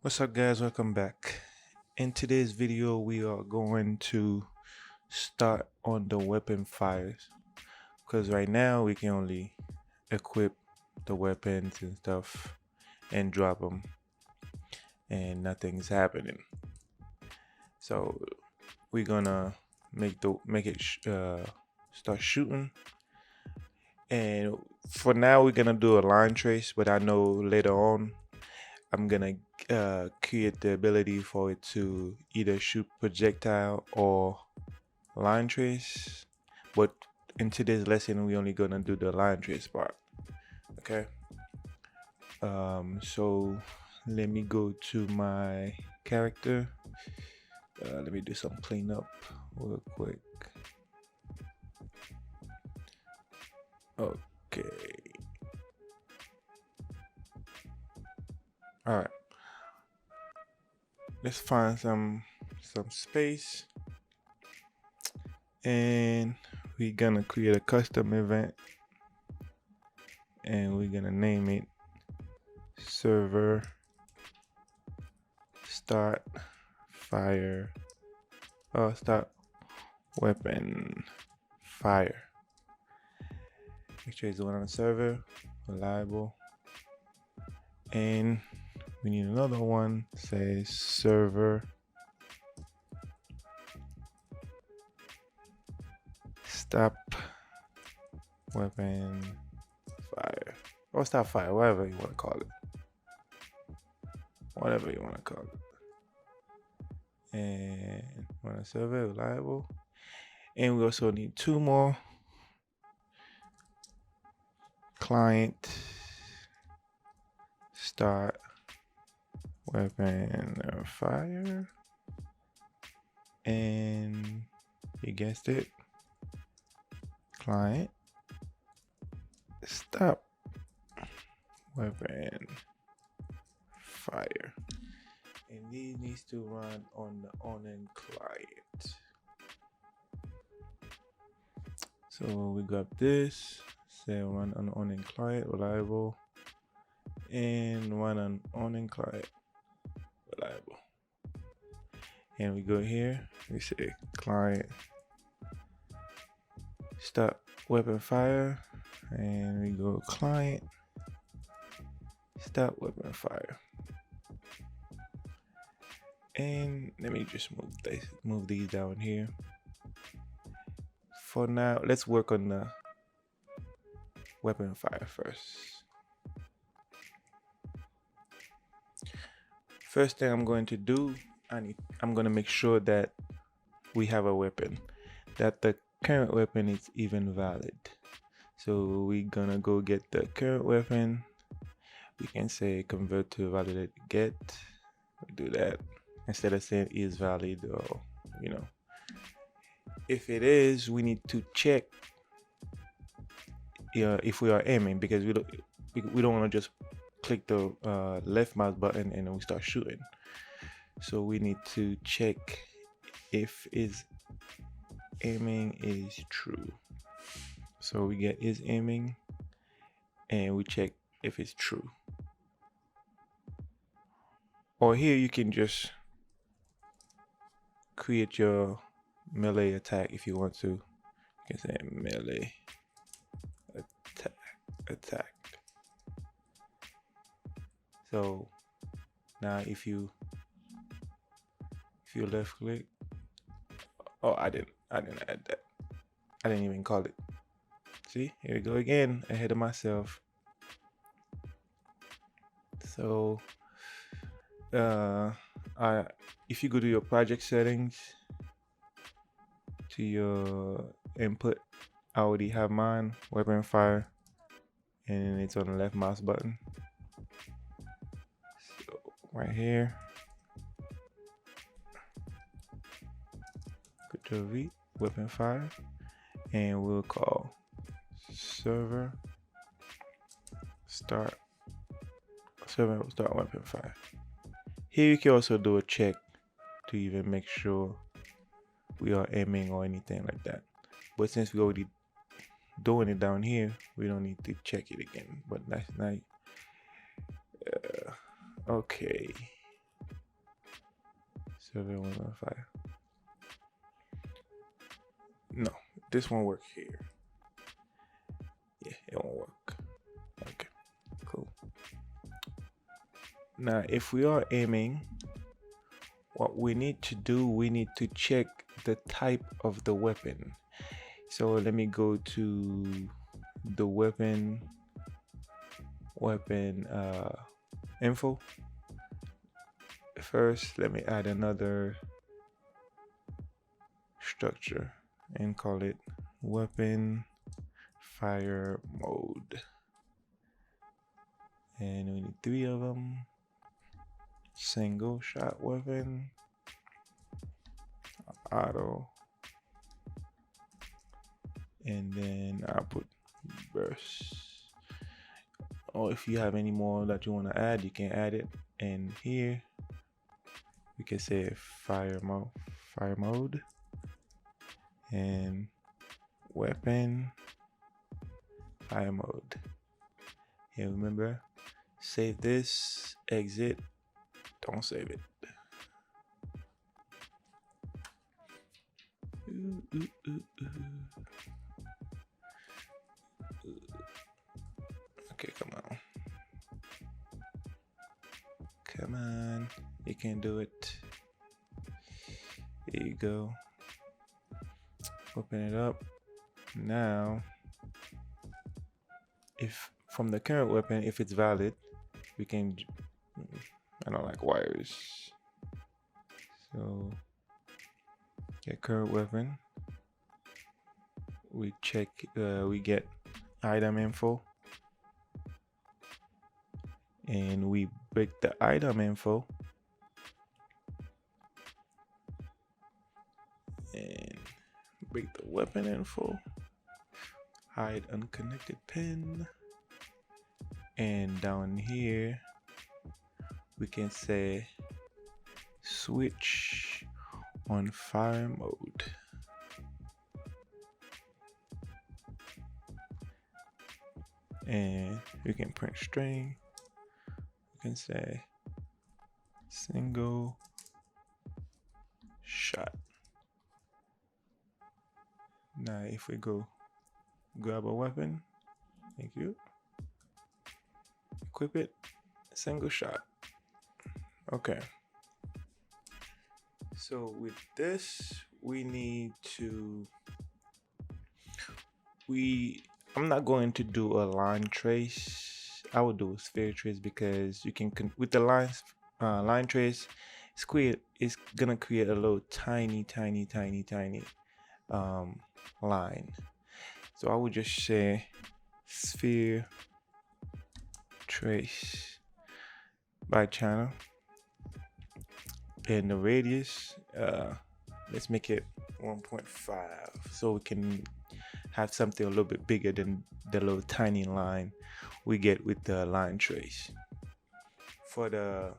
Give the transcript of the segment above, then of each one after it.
What's up, guys? Welcome back. In today's video we are going to start on the weapon fires, because right now we can only equip the weapons and stuff and drop them and nothing's happening. So we're gonna make it start shooting, and for now we're gonna do a line trace, but I know later on I'm gonna create the ability for it to either shoot projectile or line trace. But in today's lesson, we're only gonna do the line trace part. Okay. So let me go to my character. Let me do some cleanup real quick. Okay. All right. Let's find some space, and we're gonna create a custom event, and we're gonna name it server start fire start weapon fire. Make sure it's the one on the server, reliable, and we need another one. Say server stop weapon fire, or stop fire, whatever you want to call it. Whatever you want to call it. And on a server, reliable. And we also need two more. Client start weapon fire, and you guessed it, client stop weapon fire. And these needs to run on the on-end client. So we got this, say run on on-end client, reliable, and run on on-end client, reliable. And we go here, we say client stop weapon fire, and we go client stop weapon fire. And let me just move these down here. For now, let's work on the weapon fire first. First thing I'm going to do, I'm going to make sure that we have a weapon, that the current weapon is even valid. So we're gonna go get the current weapon. We can say convert to validate get. We do that instead of saying is valid, or if it is, we need to check if we are aiming, because we don't want to just click the left mouse button and then we start shooting. So we need to check if is aiming is true. So we get is aiming, and we check if it's true. Or here you can just create your melee attack if you want to. You can say melee attack. So now if you left click, oh, I didn't add that. I didn't even call it. See, here we go again, ahead of myself. So if you go to your project settings, to your input, I already have mine, weapon fire, and it's on the left mouse button. So right here, Control V, weapon fire, and we'll call server start weapon fire. Here you can also do a check to even make sure we are aiming or anything like that. But since we're already doing it down here, we don't need to check it again. But that's nice. Okay. 715. No, this won't work here. Yeah, it won't work. Okay, cool. Now, if we are aiming, what we need to do, we need to check the type of the weapon. So let me go to the weapon info. First, let me add another structure and call it weapon fire mode. And we need 3 of them. Single shot weapon, auto, and then I'll put burst. Or if you have any more that you want to add, you can add it. And here we can say fire mode, and weapon fire mode. Here, remember, save this, exit, don't save it. Okay, come on, you can do it. There you go. Open it up. Now, if from the current weapon, if it's valid, we can, I don't like wires, so get current weapon, we check, we get item info, and we break the item info and break the weapon info, hide unconnected pin, and down here we can say switch on fire mode. And we can print string. We can say single shot. Now if we go grab a weapon, thank you, equip it, single shot. Okay, so with this we need to, I'm not going to do a line trace. I will do a sphere trace because you can with the line trace, it's gonna create a little tiny line. So I would just say sphere trace by channel, and the radius, let's make it 1.5 so we can have something a little bit bigger than the little tiny line we get with the line trace. For the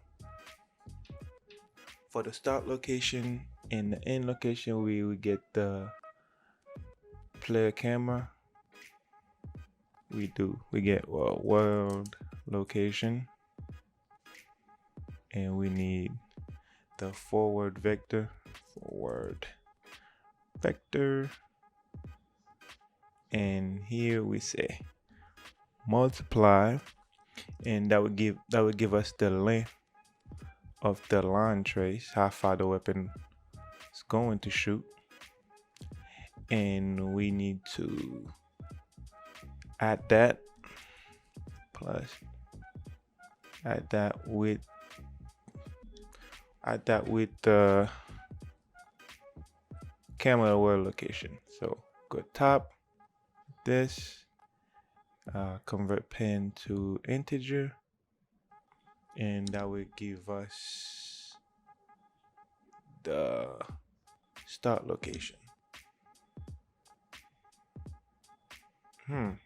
start location and the end location, we get the player camera. We get world location, and we need the forward vector, and here we say multiply, and that would give us the length of the line trace, how far the weapon is going to shoot. And we need to add that with the camera world location. So go top, this, convert pen to integer, and that will give us the start location.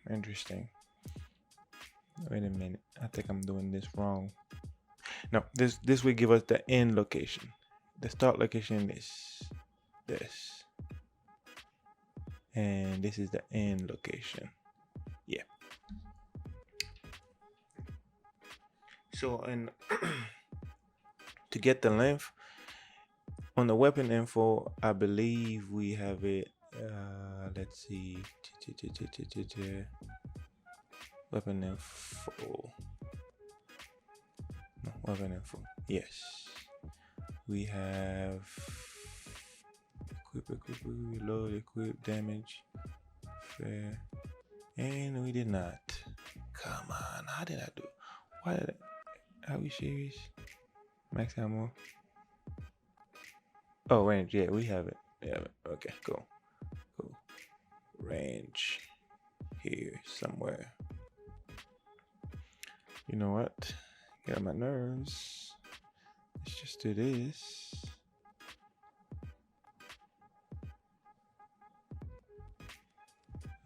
Interesting. Wait a minute, I think I'm doing this wrong. No, this will give us the end location. The start location is this, and this is the end location. Yeah. So, and to get the length, On the weapon info, I believe we have it. Let's see. Weapon info. No, weapon info. Yes. We have equip, reload, equip, damage, fair. And we did not. Come on, how did I do? Why did I, are we serious? Max ammo. Oh, range, yeah, we have it. Yeah, okay, cool. Range here somewhere. You know what? Get on my nerves. Let's just do this.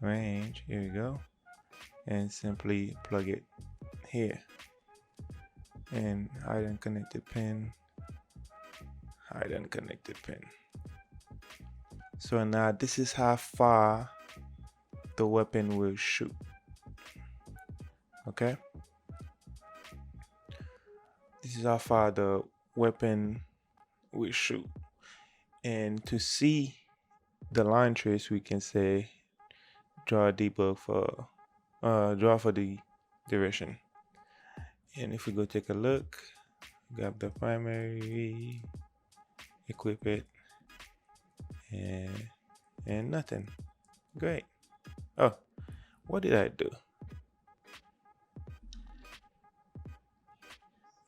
Range, here we go. And simply plug it here. And hide unconnected pin. Hide unconnected pin. So now this is how far the weapon will shoot. Okay? This is how far the weapon will shoot. And to see the line trace, we can say draw a debug for draw for the duration. And if we go take a look, grab the primary, equip it, and nothing. Great. Oh, what did I do?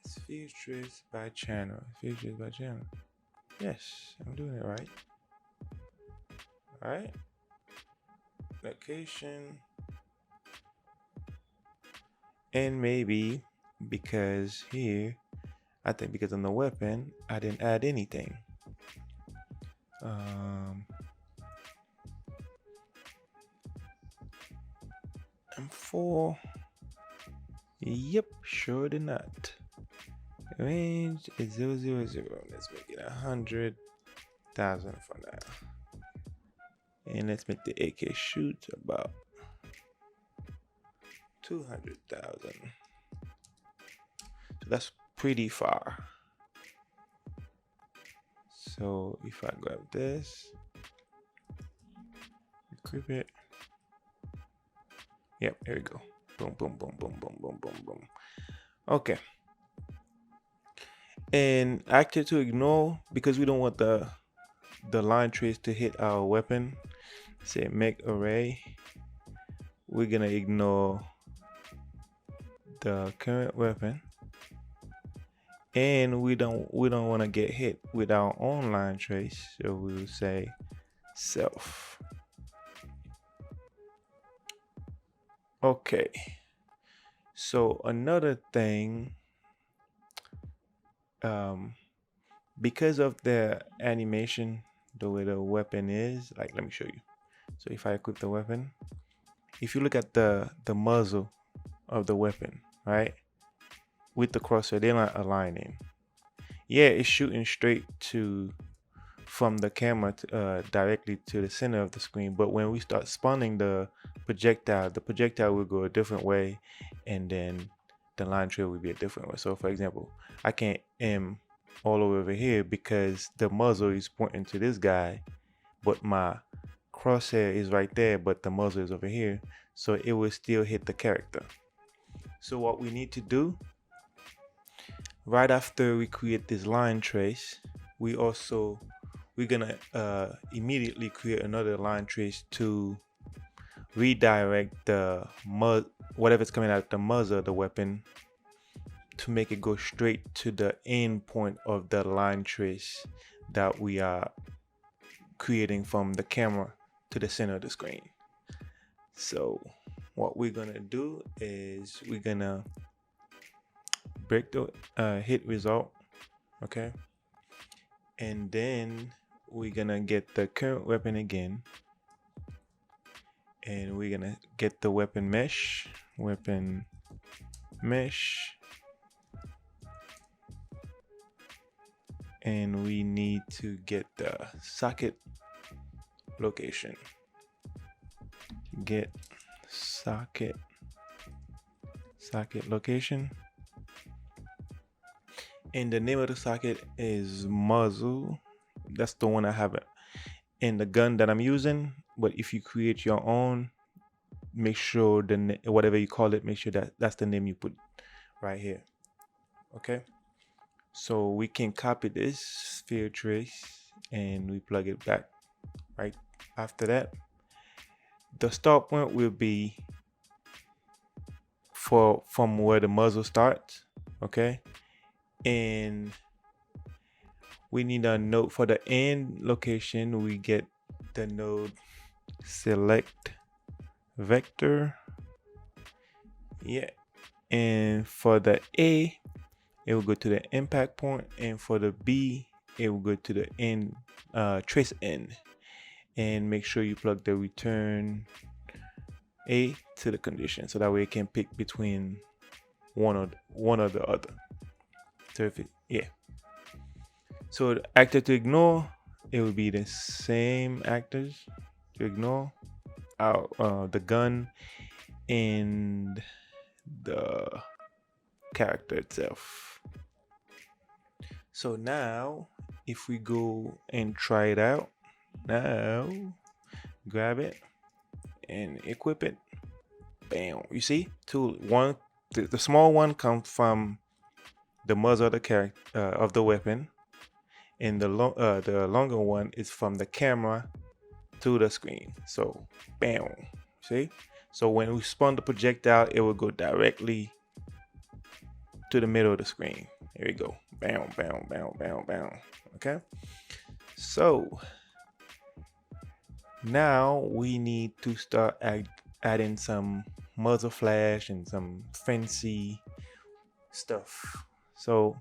It's field trace by channel. Field trace by channel. Yes, I'm doing it right. All right. Location. And maybe because here, I think because on the weapon, I didn't add anything. M4. Yep, sure did not. Range is 000. Let's make it 100,000 for now. And let's make the AK shoot about 200,000. So that's pretty far. So if I grab this, equip it. Yep, here we go. Boom, boom, boom, boom, boom, boom, boom, boom. Okay. And active to ignore, because we don't want the line trace to hit our weapon. Say make array. We're gonna ignore the current weapon, and we don't want to get hit with our own line trace, so we will say self. Okay, so another thing, because of the animation, the way the weapon is, like, let me show you. So if I equip the weapon, if you look at the muzzle of the weapon, right, with the crosshair, they're not aligning. Yeah, it's shooting straight from the camera directly to the center of the screen, but when we start spawning the projectile will go a different way, and then the line trail will be a different way. So for example, I can't aim all the way over here because the muzzle is pointing to this guy, but my crosshair is right there, but the muzzle is over here, so it will still hit the character. So what we need to do, right after we create this line trace, we're gonna immediately create another line trace to redirect the whatever's coming out of the muzzle of the weapon, to make it go straight to the end point of the line trace that we are creating from the camera to the center of the screen. So what we're gonna do is we're gonna break the hit result, okay, and then we're gonna get the current weapon again, and we're gonna get the weapon mesh, and we need to get the socket location. Get socket location, and the name of the socket is Muzzle. that's the one I have in the gun that I'm using. But if you create your own, make sure whatever you call it, make sure that that's the name you put right here. Okay, so we can copy this sphere trace and we plug it back right after that. The start point will be from where the muzzle starts. Okay, and we need a node for the end location. We get the node select vector. Yeah, and for the A, it will go to the impact point, and for the B, it will go to the end, trace end. And make sure you plug the return A to the condition, so that way it can pick between one or the other. So if it, yeah. So the actor to ignore, it will be the same actors to ignore, the gun and the character itself. So now if we go and try it out, now grab it and equip it, bam, you see the small one comes from the muzzle of the character of the weapon, and the longer one is from the camera to the screen. So bam, see, so when we spawn the projectile, it will go directly to the middle of the screen. Here we go, bam, bam, bam, bam, bam. Okay, so now we need to start adding some muzzle flash and some fancy stuff. So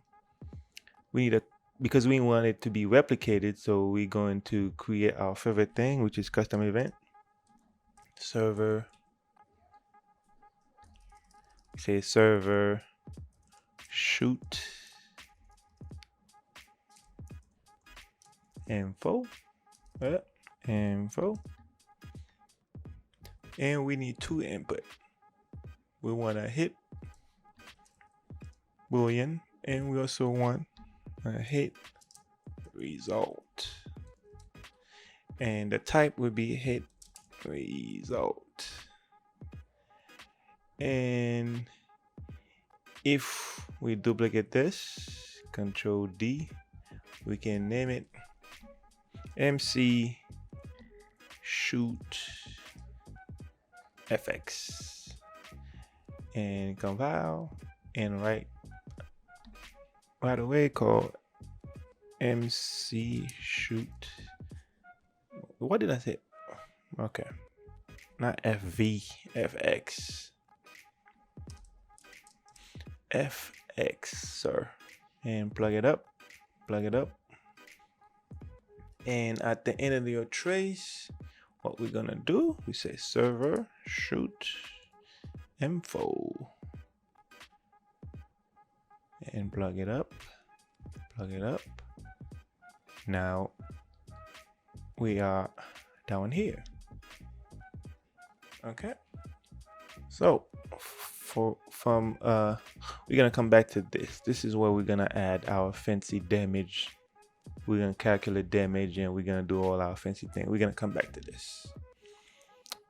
we need because we want it to be replicated, so we're going to create our favorite thing, which is custom event server. Say server shoot info, info, and we need two input. We want a hit boolean, and we also want a hit result, and the type would be hit result. And if we duplicate this, Control D, we can name it MC shoot FX and compile, and right away call MC shoot. What did I say? Okay, not FV, FX. FX, sir. And plug it up. And at the end of your trace, what we're gonna do, we say server shoot info and plug it up. Now we are down here. Okay, so we're gonna come back to this is where we're gonna add our fancy damage. We're gonna calculate damage, and we're gonna do all our fancy things. We're gonna come back to this.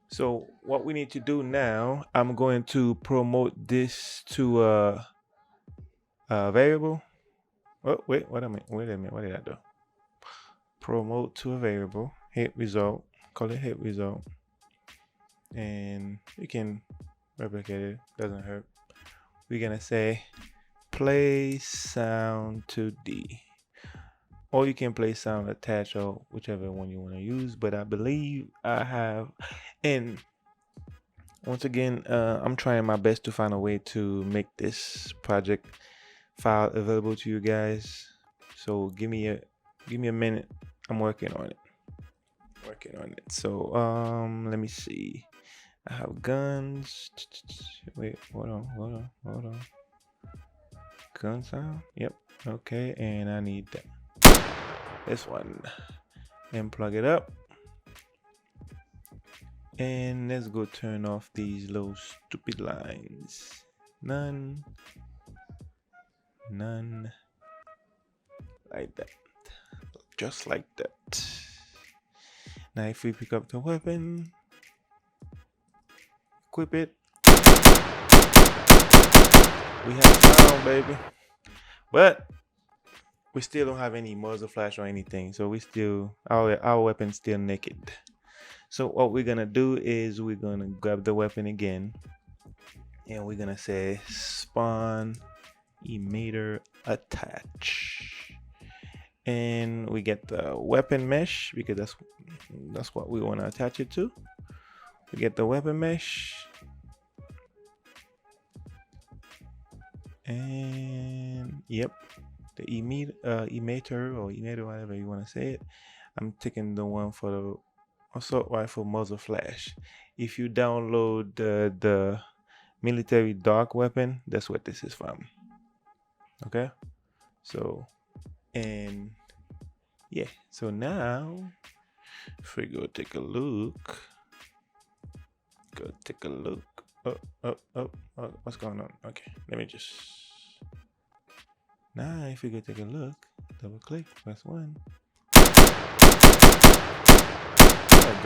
So what we need to do now, I'm going to promote this to a variable. Oh, wait a minute, what did I do? Promote to a variable, hit result, call it hit result, and you can replicate it, doesn't hurt. We're gonna say play sound to D, or you can play sound attach, or whichever one you want to use. But I believe I have, and once again, I'm trying my best to find a way to make this project file available to you guys. So give me a minute. I'm working on it. So let me see. I have guns. Wait, hold on. Gun sound. Yep. Okay, and I need this one. And plug it up. And let's go turn off these little stupid lines. None. Like that. just like that. Now if we pick up the weapon, equip it, we have found, baby. But we still don't have any muzzle flash or anything, so we still our weapon's still naked. So what we're gonna do is we're gonna grab the weapon again, and we're gonna say spawn emitter attach, and we get the weapon mesh because that's what we want to attach it to. We get the weapon mesh, and yep, the emitter or emitter, whatever you want to say it. I'm taking the one for the assault rifle muzzle flash. If you download the military dark weapon, that's what this is from. Okay, so and yeah, so now if we go take a look, oh, what's going on? Okay, let me just now if we go take a look, double click, press 1. Oh,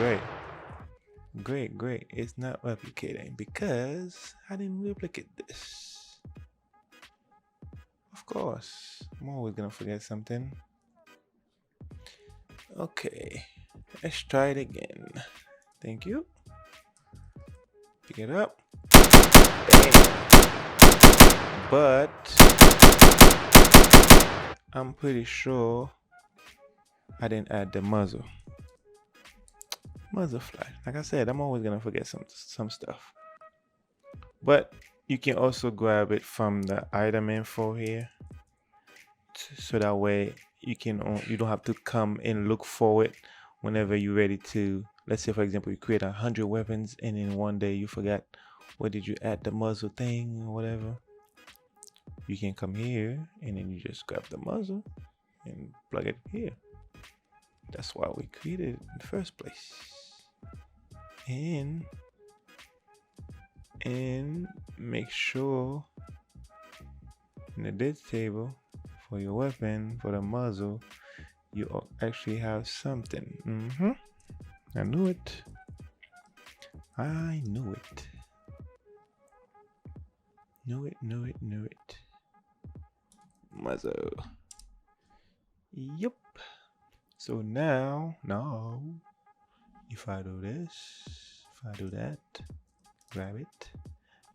great, it's not replicating because I didn't replicate this. Of course, I'm always gonna forget something. Okay, let's try it again. Thank you. Pick it up. Bam. But I'm pretty sure I didn't add the muzzle flash. Like I said, I'm always gonna forget some stuff. But you can also grab it from the item info here, so that way you don't have to come and look for it whenever you're ready to. Let's say for example you create 100 weapons and in one day you forgot where did you add the muzzle thing or whatever. You can come here and then you just grab the muzzle and plug it here. That's why we created it in the first place. And make sure in the date table for your weapon, for the muzzle, you actually have something. I knew it. Knew it. Muzzle. Yup. So now, if I do this, if I do that, grab it,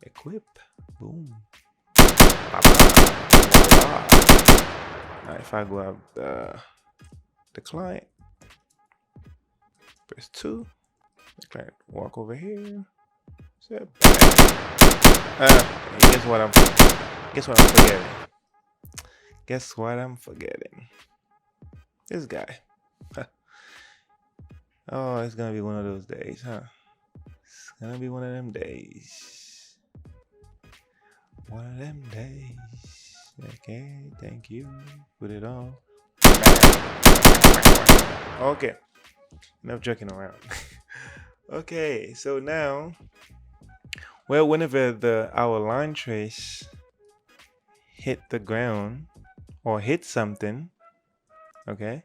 equip, boom. Voila. Now if I grab the client, press 2, the client walk over here, so guess what I'm forgetting? Guess what I'm forgetting? This guy. Oh, it's gonna be one of those days, huh? It's gonna be one of them days. One of them days. Okay, thank you. Put it on. Okay. Enough joking around. Okay, so now, well, whenever our line trace hit the ground or hit something, okay,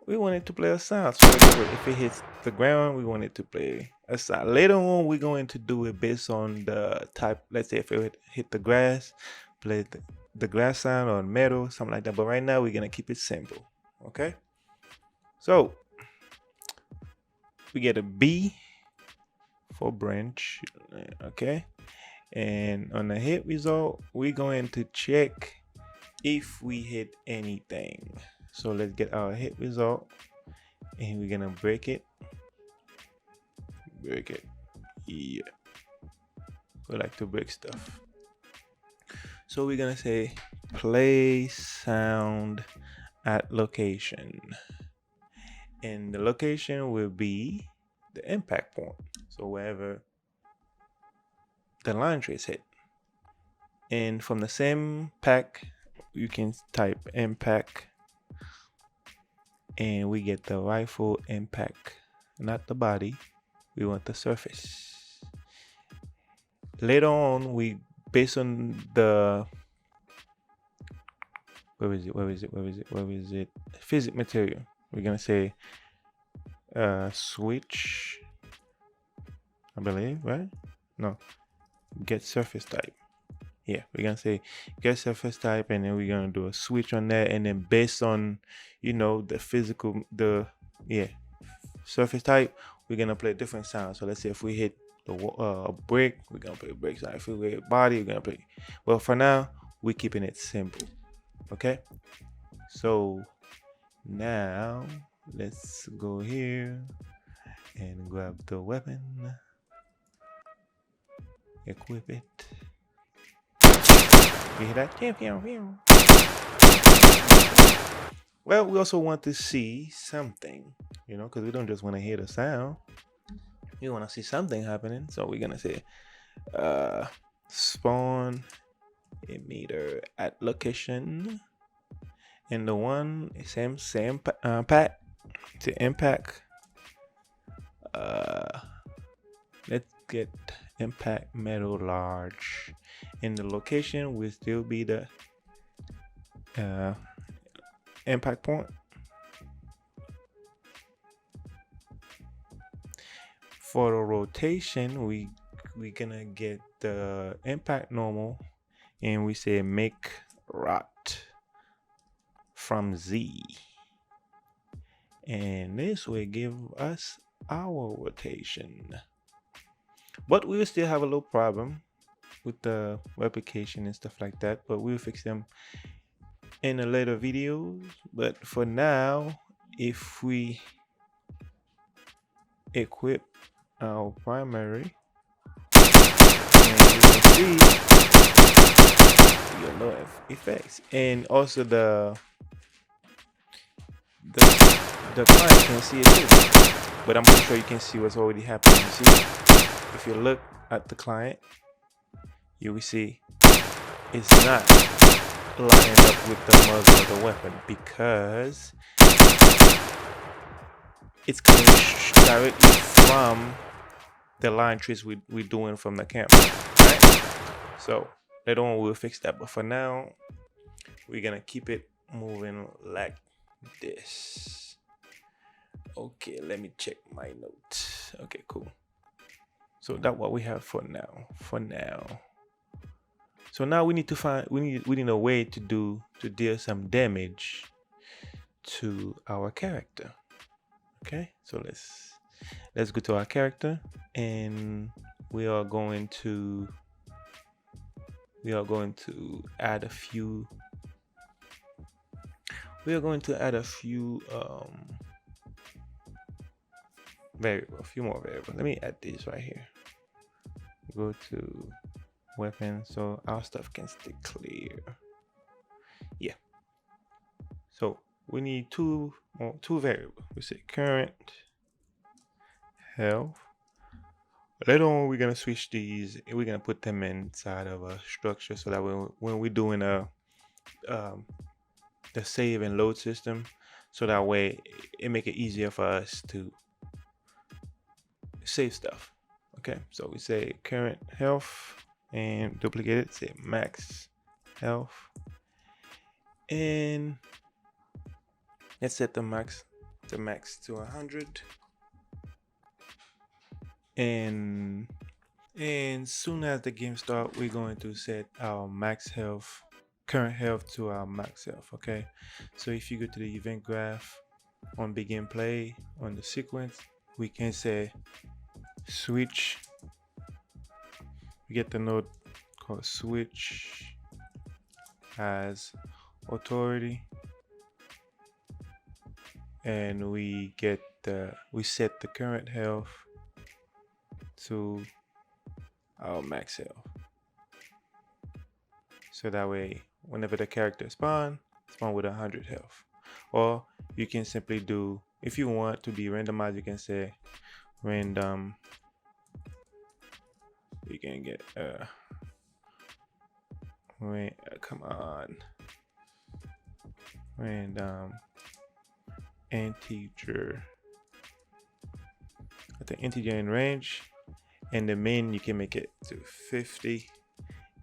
we want it to play a sound. So if it hits the ground, we want it to play a sound. Later on, we're going to do it based on the type. Let's say if it hit the grass, play the grass sound, or metal, something like that. But right now, we're gonna keep it simple. Okay. So we get a B for branch. Okay. And on the hit result, we're going to check if we hit anything. So let's get our hit result, and we're gonna break it. Yeah, we like to break stuff. So we're gonna say play sound at location, and the location will be the impact point, so wherever the line trace hit. And from the same pack, you can type impact, and we get the rifle impact, not the body. We want the surface. Later on, based on the where is it? Physics material. We're gonna say switch, I believe, right? No, get surface type. Yeah, we're gonna say get surface type, and then we're gonna do a switch on that, and then based on, you know, the physical, surface type, we're gonna play different sounds. So let's say if we hit the brick, we're gonna play brick sound. If we hit body, we're gonna play. Well, for now, we're keeping it simple. Okay. So now let's go here and grab the weapon, equip it. You hear that? Well, we also want to see something, you know, because we don't just want to hear the sound. We want to see something happening. So we're gonna say spawn emitter at location, and the one same pack to impact. Let's get impact metal large. In the location will still be the impact point. For the rotation, we're gonna get the impact normal, and we say make rot from Z, and this will give us our rotation. But we will still have a little problem with the replication and stuff like that, but we'll fix them in a later video. But for now, if we equip our primary, and you can see your low effects, and also the client can see it too, but I'm pretty sure you can see what's already happening. You see, if you look at the client, you will see it's not lining up with the muzzle of the weapon because it's coming directly from the line trace we're doing from the camera, right? So later on we'll fix that, but for now we're gonna keep it moving like this. Okay, let me check my notes. Okay, cool. So that's what we have for now. So now we need to find we need a way to deal some damage to our character. Okay, so let's go to our character, and we are going to add a few variable, a few more variables. Let me add these right here. Go to weapon so our stuff can stay clear. Yeah, so we need two variables. We say current health. Later on we're gonna switch these, we're gonna put them inside of a structure so that when we're doing the save and load system, so that way it make it easier for us to save stuff. Okay, so we say current health and duplicate it, say max health, and let's set the max to 100, and soon as the game start, we're going to set our current health to our max health. Okay, so if you go to the event graph on begin play on the sequence, we can say switch. We get the node called switch as authority, and we set the current health to our max health, so that way whenever the character spawn with 100 health. Or you can simply do, if you want to be randomized, you can say random. You can get come on, random integer. I think integer in range, and the min you can make it to 50,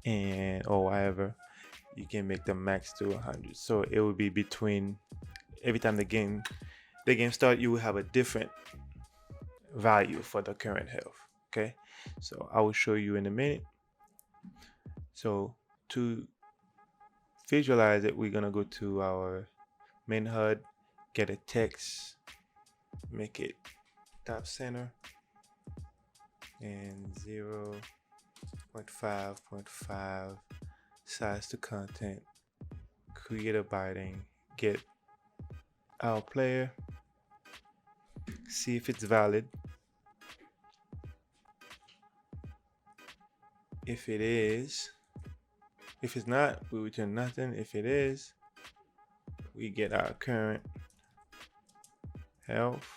and or whatever. you can make the max to 100. So it will be between, every time the game start, you will have a different value for the current health. Okay, so I will show you in a minute. So to visualize it, we're gonna go to our main HUD, get a text, make it top center, and 0.5.5 size to content, create a binding, get our player, see if it's valid. If it is, if it's not, we return nothing. If it is, we get our current health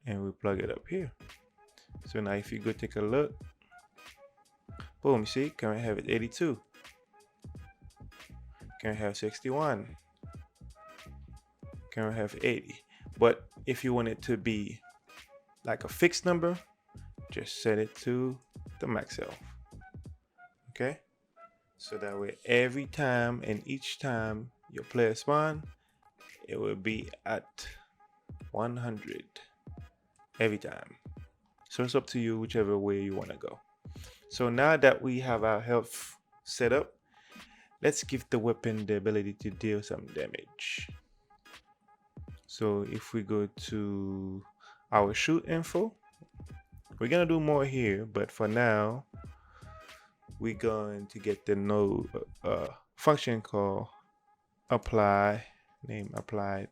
and we plug it up here. So now if you go take a look, boom, you see current health is 82, current health 61, current health 80. But if you want it to be like a fixed number, just set it to the max health. Okay, so that way every time and each time your player spawn, it will be at 100 every time. So it's up to you, whichever way you want to go. So now that we have our health set up, let's give the weapon the ability to deal some damage. So if we go to our shoot info, we're gonna do more here, but for now we're going to get the node function called apply, name applied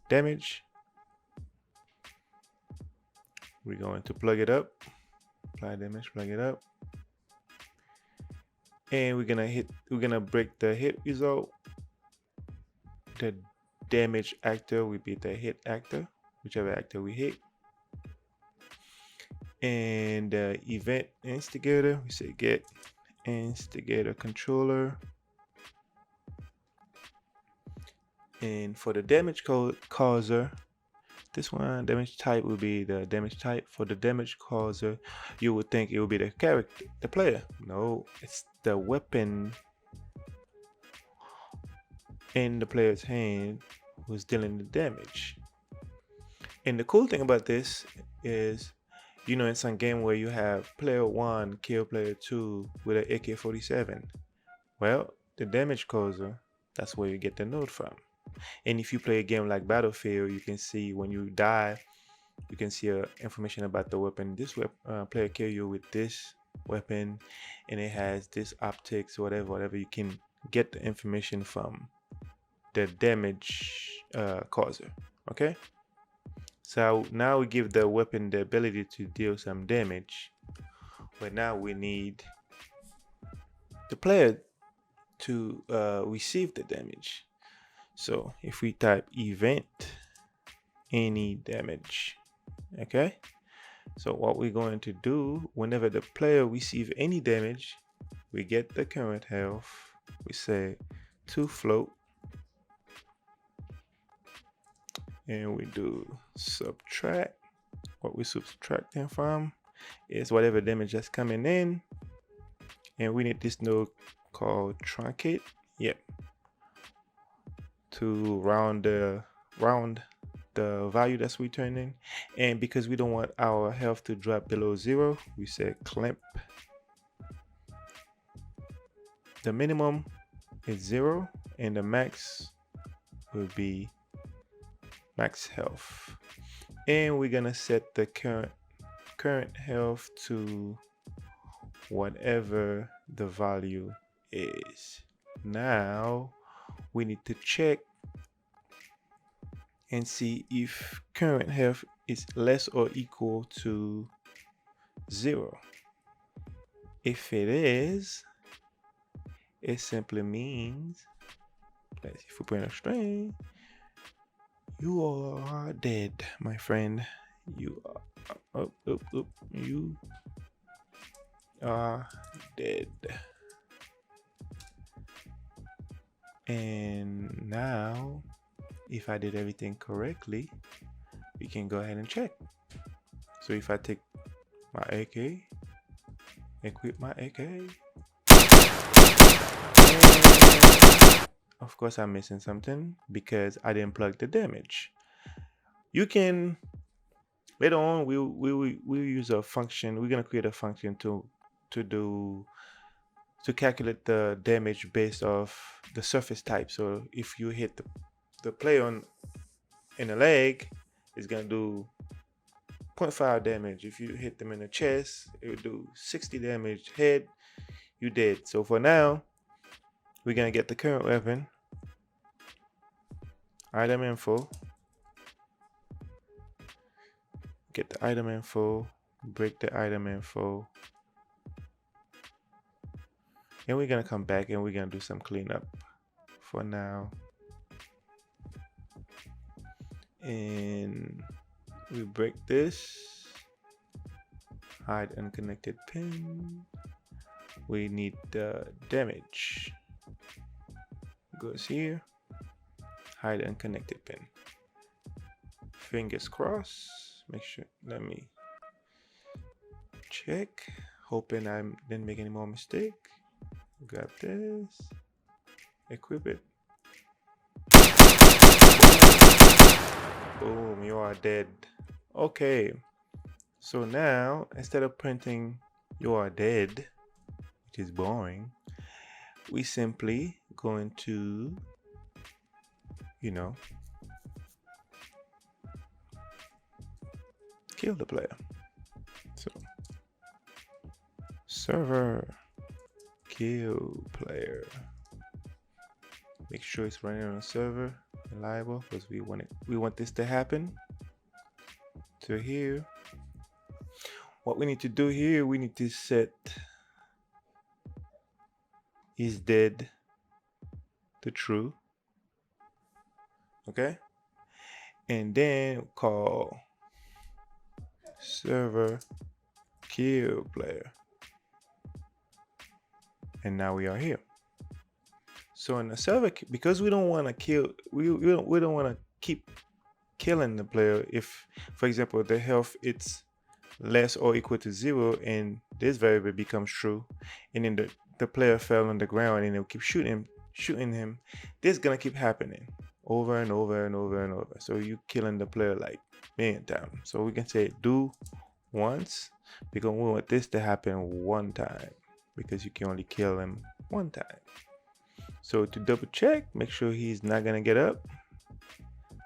damage. We're going to plug it up, apply damage, plug it up, and we're gonna break the hit result. The damage actor will be the hit actor, whichever actor we hit, and the event instigator, we say get instigator controller. And for the damage causer, this one, damage type will be the damage type. For the damage causer, you would think it would be the character, the player. No, it's the weapon in the player's hand who's dealing the damage. And the cool thing about this is, you know, in some game where you have player 1 kill player 2 with an AK-47, well, the damage causer, that's where you get the node from. And if you play a game like Battlefield, you can see when you die, you can see information about the weapon. This player kill you with this weapon, and it has this optics, whatever. You can get the information from the damage causer. Okay. So now we give the weapon the ability to deal some damage, but now we need the player to receive the damage. So if we type event any damage, okay, so what we're going to do, whenever the player receive any damage, we get the current health, we say to float, and we do subtract. What we're subtracting from is whatever damage that's coming in, and we need this node called truncate, yep, to round the value that's returning. And because we don't want our health to drop below 0, we say clamp. The minimum is 0 and the max will be max health. And we're gonna set the current health to whatever the value is. Now we need to check and see if current health is less or equal to 0. If it is, it simply means, let's see if we put in a string, you are dead, my friend. You are you are dead. And now, if I did everything correctly, we can go ahead and check. So if I take my AK, equip my AK, and Of course, I'm missing something because I didn't plug the damage. You can later on we'll use a function. We're gonna create a function to calculate the damage based off the surface type. So if you hit the player in the leg, it's gonna do 0.5 damage. If you hit them in the chest, it would do 60 damage. Head, you dead. So for now, we're gonna get the current weapon, item info, get the item info, break the item info, and we're gonna come back and we're gonna do some cleanup for now. And we break this, hide unconnected pin. We need the damage, goes here, hide unconnected pin. Fingers crossed. Make sure, let me check, hoping I didn't make any more mistake. Grab this, equip it. Boom, you are dead. Okay, so now instead of printing you are dead, which is boring, we simply going to, kill the player. So server kill player. Make sure it's running on a server reliable because we want this to happen. So here, what we need to do here, we need to set is dead to true. Okay, and then call server kill player, and now we are here. So in the server, because we don't want to kill, we don't want to keep killing the player. If, for example, the health it's less or equal to 0, and this variable becomes true, and then the player fell on the ground, and they'll keep shooting him. This is gonna keep happening over and over and over and over. So you killing the player like million times. So we can say do once because we want this to happen one time because you can only kill him one time. So to double check, make sure he's not gonna get up,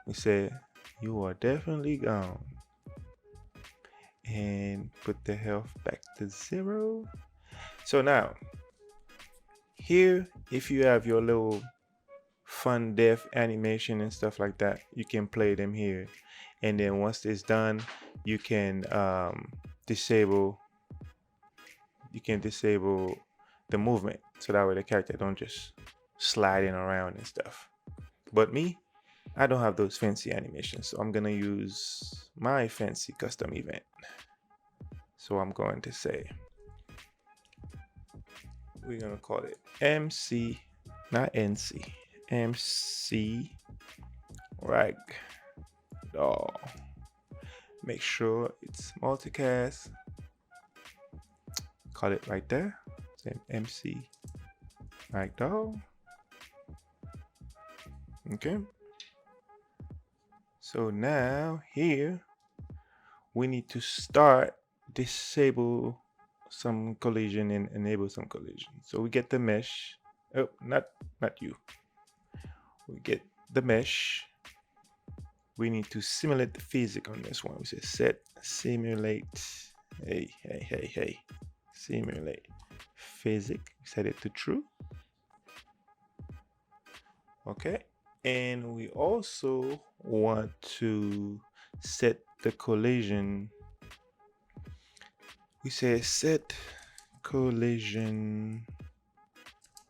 we say you are definitely gone, and put the health back to 0. So now here, if you have your little fun death animation and stuff like that, you can play them here, and then once it's done, you can disable the movement, so that way the character don't just sliding around and stuff. But me, I don't have those fancy animations, so I'm gonna use my fancy custom event. So I'm going to say, we're gonna call it MC, not NC, MC ragdoll. Make sure it's multicast. Call it right there. Say MC ragdoll. Okay. So now here we need to start disable some collision and enable some collision. So we get the mesh. Oh, not you. We get the mesh. We need to simulate the physics on this one. We say set simulate. Hey. Simulate physics. Set it to true. Okay. And we also want to set the collision. We say set collision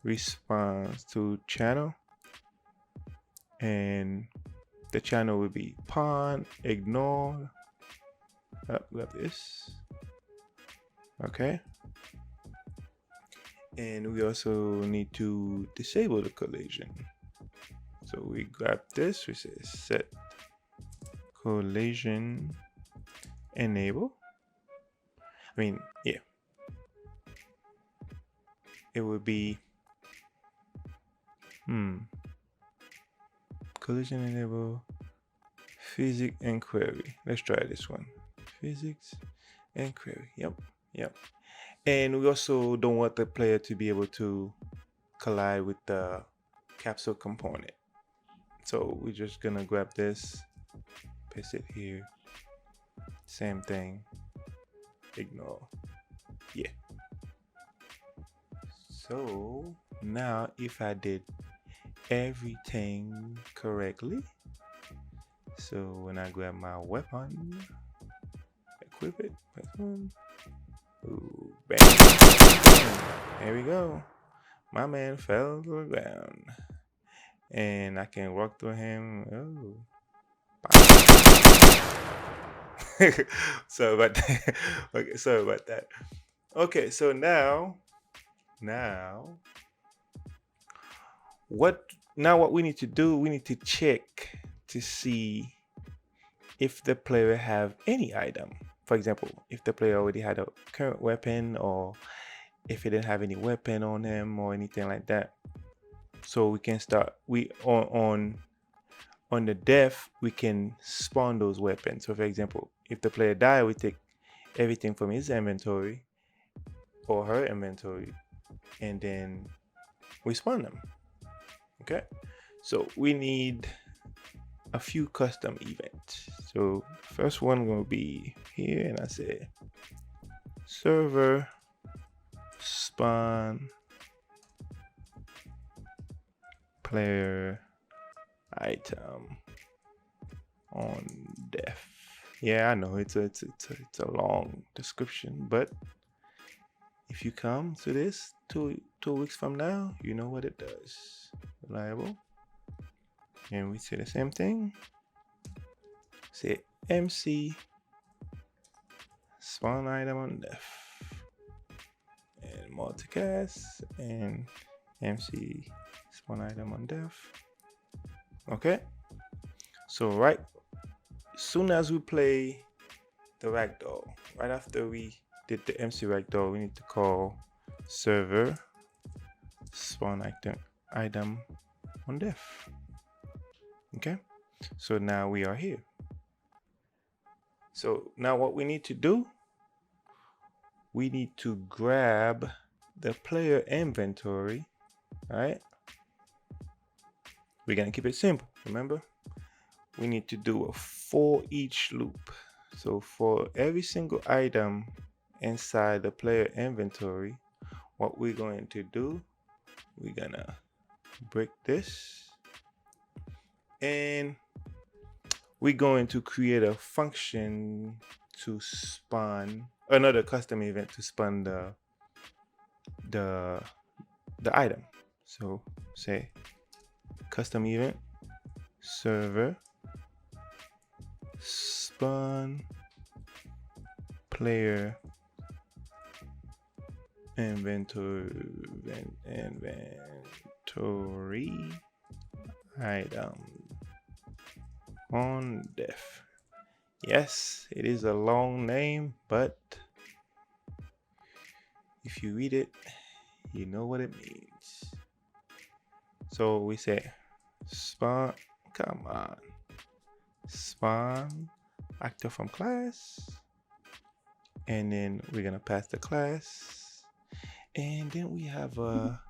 response to channel, and the channel will be pawn, ignore. We have this. Okay. And we also need to disable the collision. So we grab this, we say set collision enable. It would be Collision enable physics and query. Let's try this one. Physics and query. Yep. And we also don't want the player to be able to collide with the capsule component. So we're just gonna grab this, paste it here. Same thing. Ignore. Yeah. So now if I did everything correctly, so when I grab my weapon, equip it, weapon, ooh, bang, there we go. My man fell to the ground, and I can walk through him. Oh, sorry about that. Okay, sorry about that. Okay, so now what we need to do, we need to check to see if the player have any item. For example, if the player already had a current weapon, or if he didn't have any weapon on him or anything like that. So we can start, we on the death, we can spawn those weapons. So for example, if the player die, we take everything from his inventory or her inventory, and then we spawn them. Okay, so we need a few custom events. So first one gonna be here, and I say server spawn player item on death. Yeah, I know it's a long description, but if you come to this two weeks from now, you know what it does. Reliable. And we say the same thing. Say MC spawn item on death, and multicast, and MC spawn item on death. Okay, so right soon as we play the ragdoll, right after we did the MC ragdoll, we need to call server spawn item on death. Okay, so now we are here. So now what we need to do, we need to grab the player inventory. All right, we're gonna keep it simple. Remember, we need to do a for each loop. So for every single item inside the player inventory, what we're going to do, we're gonna break this, and we're going to create a function to spawn another custom event to spawn the item. So say custom event server spawn player inventory item on death. Yes, it is a long name, but if you read it, you know what it means. So we say spawn, come on, spawn actor from class, and then we're gonna pass the class, and then we have a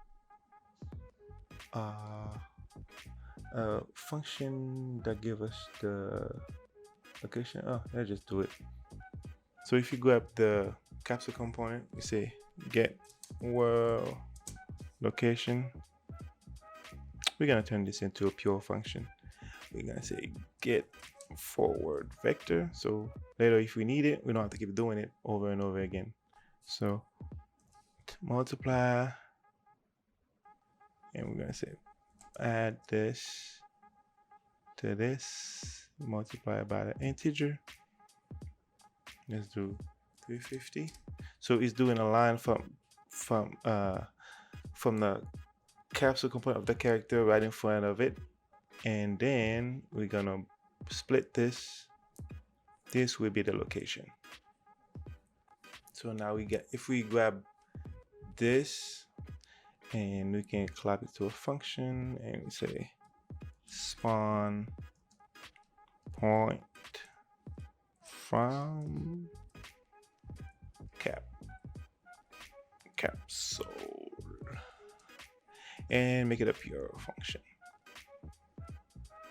function that give us the location. Oh, let's just do it. So if you grab the capsule component, you say get world location. We're gonna turn this into a pure function. We're gonna say get forward vector, so later if we need it, we don't have to keep doing it over and over again. So multiply, and we're gonna say add this to this, multiply by the integer. Let's do 350. So it's doing a line from the capsule component of the character right in front of it, and then we're gonna split this. This will be the location. So now we get, if we grab this and we can clap it to a function and say spawn point from capsule and make it a pure function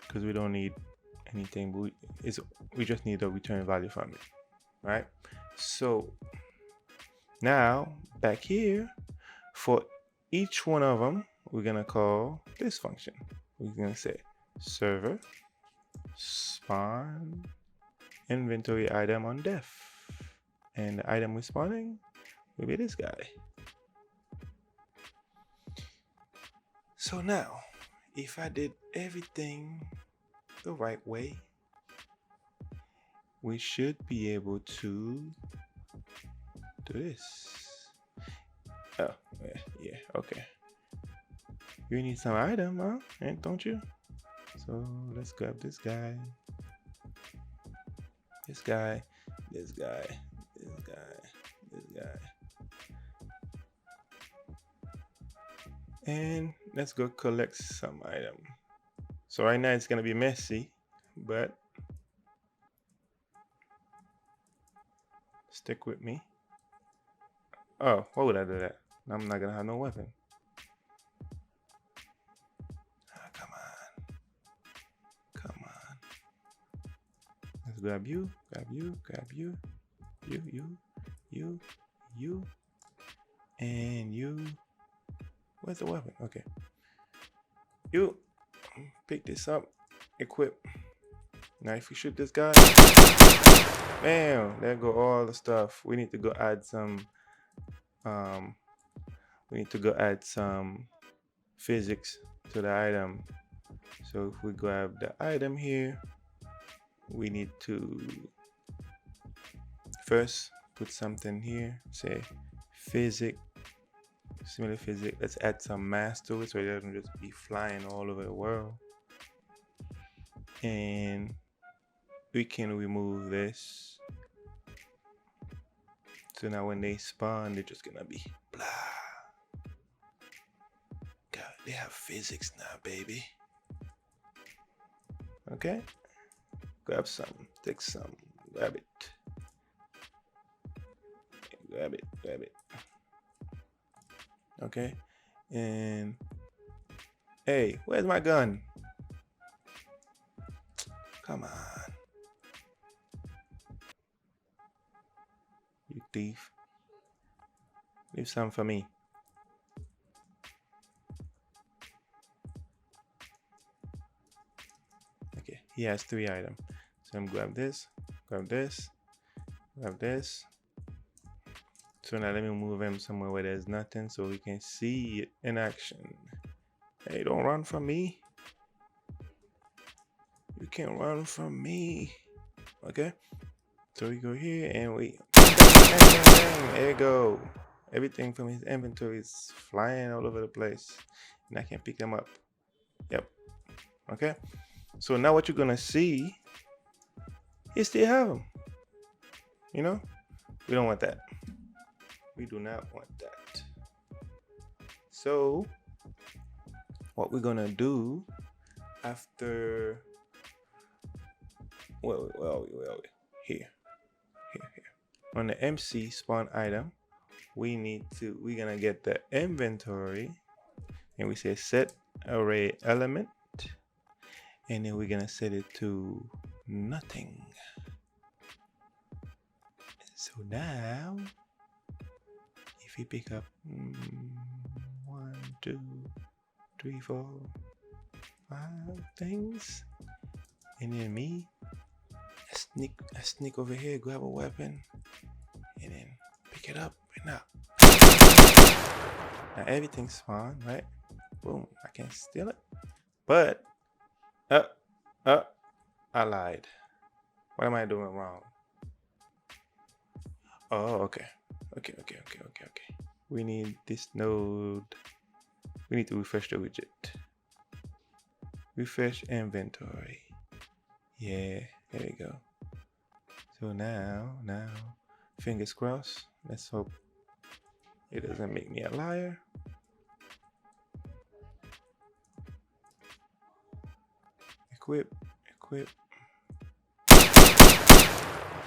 because we don't need anything, but we just need a return value from it, right? So now back here, for each one of them, we're gonna call this function. We're gonna say server spawn inventory item on def, and the item responding will be this guy. So now, if I did everything the right way, we should be able to do this. Oh, yeah, okay. You need some item, huh? Don't you? So let's grab this guy, this guy, this guy, this guy, this guy. And let's go collect some item. So right now it's gonna be messy, but stick with me. Oh, why would I do that? I'm not gonna have no weapon. Oh, come on. Come on. Let's grab you, grab you, grab you, you, and you. Where's the weapon? Okay. You pick this up, equip. Now if you shoot this guy, bam, there go all the stuff. We need to go add some physics to the item. So if we grab the item here, we need to first put something here, say physics, similar physics. Let's add some mass to it so it doesn't just be flying all over the world. And we can remove this. So now when they spawn, they're just gonna be blah. God, they have physics now, baby. Okay, grab some, take some, grab it. Grab it, grab it. Okay, and hey, where's my gun? Come on, you thief. Leave some for me. Okay, he has 3 items. So I'm grab this, grab this, grab this. So now let me move him somewhere where there's nothing so we can see it in action. Hey, don't run from me. You can't run from me. Okay, so we go here and we there you go. Everything from his inventory is flying all over the place and I can pick them up. Yep. Okay, so now what you're gonna see is still have them. You know, we don't want that. We do not want that. So what we're gonna do after here on the MC spawn item, we're gonna get the inventory and we say set array element, and then we're gonna set it to nothing. So now if we pick up 1, 2, 3, 4, 5 things, and then me, I sneak over here, grab a weapon, and then pick it up, and now everything's fine, right? Boom, I can't steal it, but I lied. What am I doing wrong? Oh, okay. We need this node. We need to refresh the widget. Refresh inventory. Yeah, there we go. So now, fingers crossed. Let's hope it doesn't make me a liar. equip,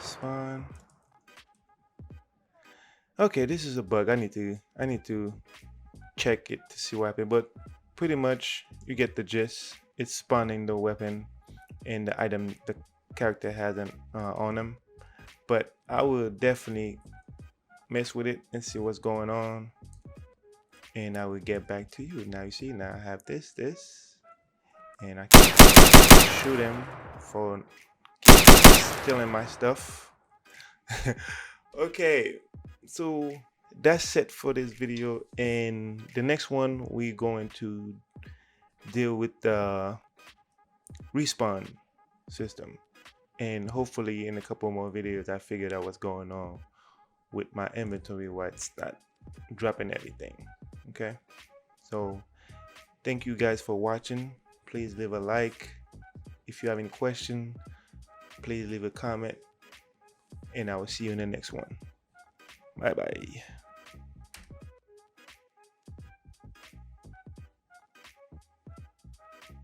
spawn. Okay, this is a bug. I need to check it to see what happened, but pretty much you get the gist. It's spawning the weapon and the item the character has on them. But I will definitely mess with it and see what's going on, and I will get back to you. Now you see, now I have this, and I can shoot him for stealing my stuff. Okay, so that's it for this video. And the next one, we're going to deal with the respawn system, and hopefully in a couple more videos I figured out what's going on with my inventory, why it's not dropping everything. Okay, so thank you guys for watching. Please leave a like. If you have any question, please leave a comment, and I will see you in the next one. Bye bye.